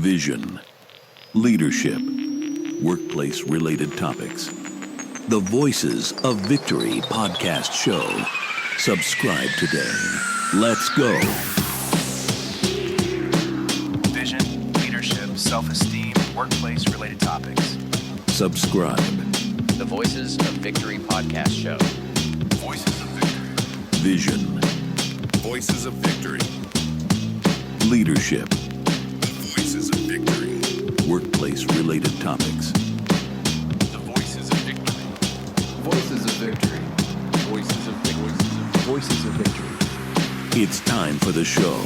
vision, leadership, workplace-related topics. The Voices of Victory podcast show. Subscribe today. Let's go. Vision, leadership, self-esteem, workplace-related topics. Subscribe. The Voices of Victory podcast show. Voices of Victory. Vision, Voices of Victory. leadership, Voices of Victory. workplace-related topics. The Voices of Victory. Voices of Victory. Voices of Victory. Voices of Victory. It's time for the show.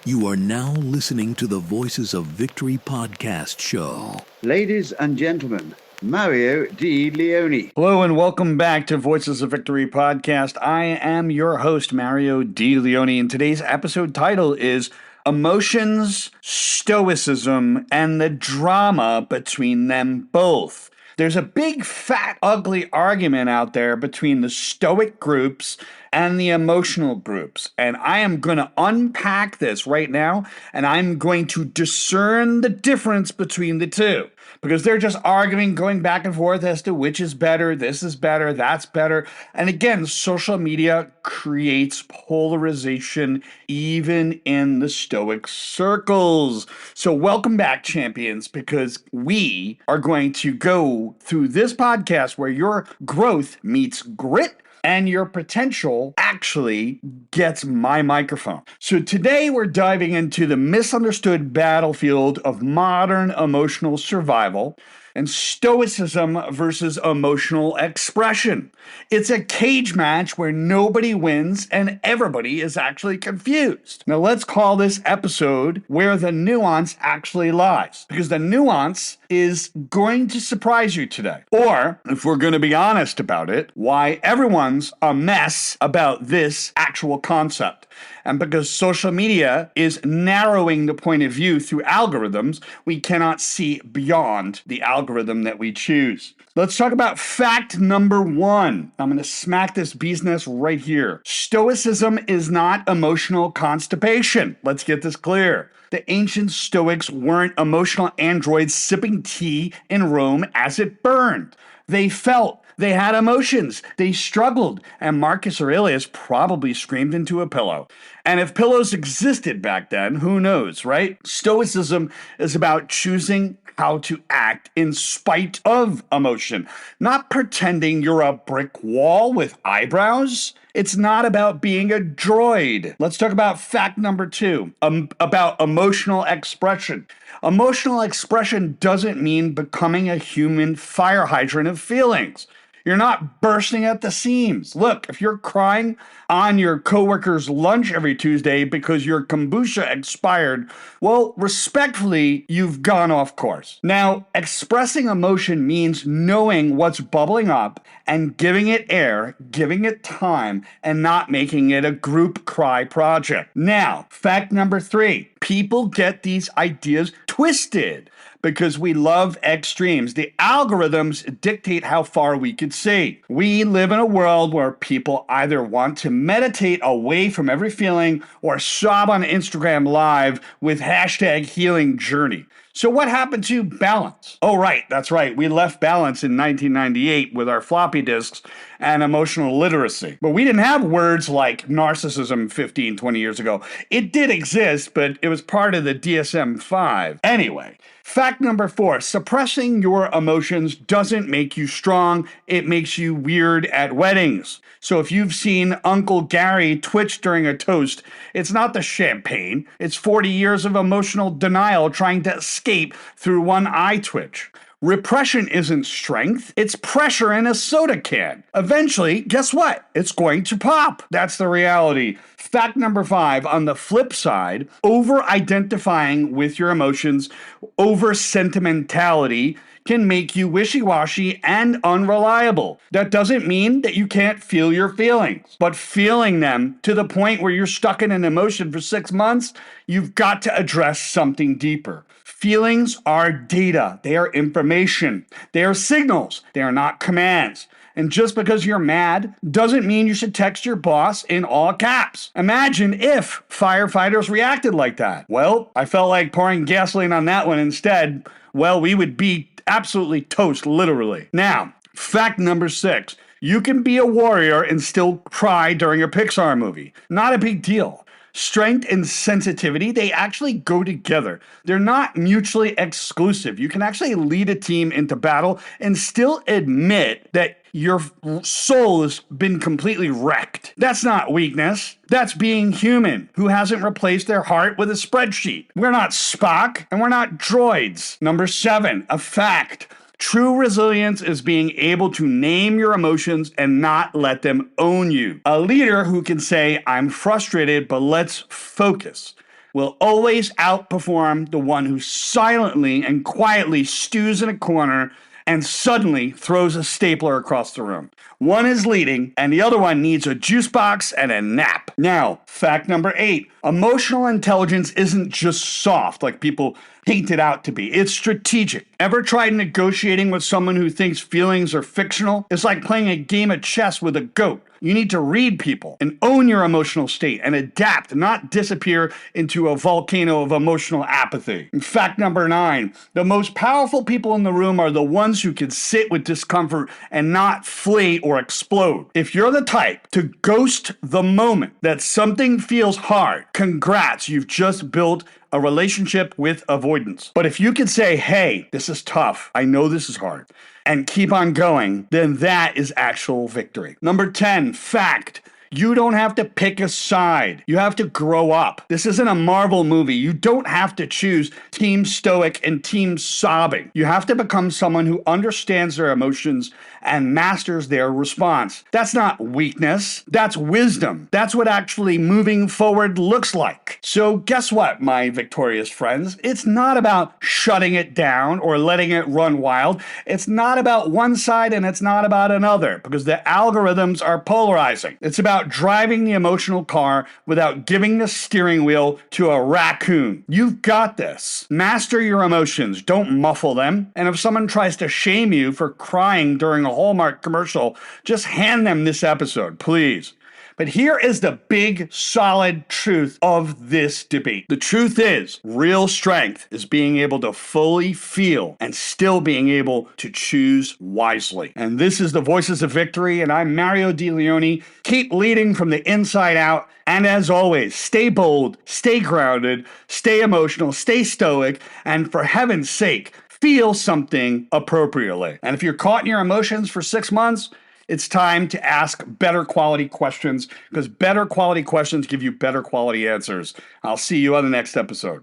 You are now listening to the Voices of Victory podcast show. Ladies and gentlemen, Mario D. Leone. Hello and welcome back to Voices of Victory podcast. I am your host, Mario D. Leone, and today's episode title is Emotions, Stoicism, and the Drama Between Them Both. There's a big, fat, ugly argument out there between the Stoic groups and the emotional groups. And I am going to unpack this right now, and I'm going to discern the difference between the two. Because they're just arguing, going back and forth as to which is better, this is better, that's better. And again, social media creates polarization even in the Stoic circles. So welcome back, champions, because we are going to go through this podcast where your growth meets grit and your potential actually gets my microphone. So today we're diving into the misunderstood battlefield of modern emotional survival and Stoicism versus emotional expression. It's a cage match where nobody wins and everybody is actually confused. Now let's call this episode Where the Nuance Actually Lies, because the nuance is going to surprise you today. Or, if we're going to be honest about it, why everyone's a mess about this actual concept. And because social media is narrowing the point of view through algorithms, we cannot see beyond the algorithm that we choose. Let's talk about fact number one. I'm going to smack this bee's nest right here. Stoicism is not emotional constipation. Let's get this clear. The ancient Stoics weren't emotional androids sipping tea in Rome as it burned. They felt. They had emotions. They struggled. And Marcus Aurelius probably screamed into a pillow. And if pillows existed back then, who knows, right? Stoicism is about choosing how to act in spite of emotion, not pretending you're a brick wall with eyebrows. It's not about being a droid. Let's talk about fact number two, about emotional expression. Emotional expression doesn't mean becoming a human fire hydrant of feelings. You're not bursting at the seams. Look, if you're crying on your coworker's lunch every Tuesday because your kombucha expired, well, respectfully, you've gone off course. Now, expressing emotion means knowing what's bubbling up and giving it air, giving it time, and not making it a group cry project. Now, fact number three, people get these ideas twisted because we love extremes. The algorithms dictate how far we can see. We live in a world where people either want to meditate away from every feeling or sob on Instagram Live with hashtag healing journey. So what happened to balance? Oh, right, that's right. We left balance in 1998 with our floppy disks and emotional literacy. But we didn't have words like narcissism 15, 20 years ago. It did exist, but it was part of the DSM-5. Anyway, fact number four, suppressing your emotions doesn't make you strong. It makes you weird at weddings. So if you've seen Uncle Gary twitch during a toast, it's not the champagne. It's 40 years of emotional denial trying to escape through one eye twitch. Repression isn't strength, it's pressure in a soda can. Eventually, guess what? It's going to pop. That's the reality. Fact number five, on the flip side, over-identifying with your emotions, over-sentimentality, can make you wishy-washy and unreliable. That doesn't mean that you can't feel your feelings, but feeling them to the point where you're stuck in an emotion for 6 months, you've got to address something deeper. Feelings are data. They are information. They are signals. They are not commands. And just because you're mad doesn't mean you should text your boss in all caps. Imagine if firefighters reacted like that. Well, I felt like pouring gasoline on that one instead. Well, we would be absolutely toast, literally. Now, fact number 6. You can be a warrior and still cry during a Pixar movie. Not a big deal. Strength and sensitivity, they actually go together. They're not mutually exclusive. You can actually lead a team into battle and still admit that your soul has been completely wrecked. That's not weakness. That's being human who hasn't replaced their heart with a spreadsheet. We're not Spock and we're not droids. Number 7, a fact. True resilience is being able to name your emotions and not let them own you. A leader who can say, I'm frustrated, but let's focus, will always outperform the one who silently and quietly stews in a corner and suddenly throws a stapler across the room. One is leading, and the other one needs a juice box and a nap. Now, fact number 8. Emotional intelligence isn't just soft like people paint it out to be. It's strategic. Ever tried negotiating with someone who thinks feelings are fictional? It's like playing a game of chess with a goat. You need to read people and own your emotional state and adapt, not disappear into a volcano of emotional apathy. And fact number 9, the most powerful people in the room are the ones who can sit with discomfort and not flee or explode. If you're the type to ghost the moment that something feels hard, congrats, you've just built a relationship with avoidance. But if you can say, hey, this is tough, I know this is hard, and keep on going, then that is actual victory. Number 10, fact. You don't have to pick a side. You have to grow up. This isn't a Marvel movie. You don't have to choose Team Stoic and Team Sobbing. You have to become someone who understands their emotions and masters their response. That's not weakness. That's wisdom. That's what actually moving forward looks like. So guess what, my victorious friends? It's not about shutting it down or letting it run wild. It's not about one side and it's not about another, because the algorithms are polarizing. It's about driving the emotional car without giving the steering wheel to a raccoon. You've got this. Master your emotions. Don't muffle them. And if someone tries to shame you for crying during a Hallmark commercial, just hand them this episode, please. But here is the big, solid truth of this debate. The truth is, real strength is being able to fully feel and still being able to choose wisely. And this is the Voices of Victory, and I'm Mario Di Leone. Keep leading from the inside out. And as always, stay bold, stay grounded, stay emotional, stay stoic, and for heaven's sake, feel something appropriately. And if you're caught in your emotions for 6 months, it's time to ask better quality questions, because better quality questions give you better quality answers. I'll see you on the next episode.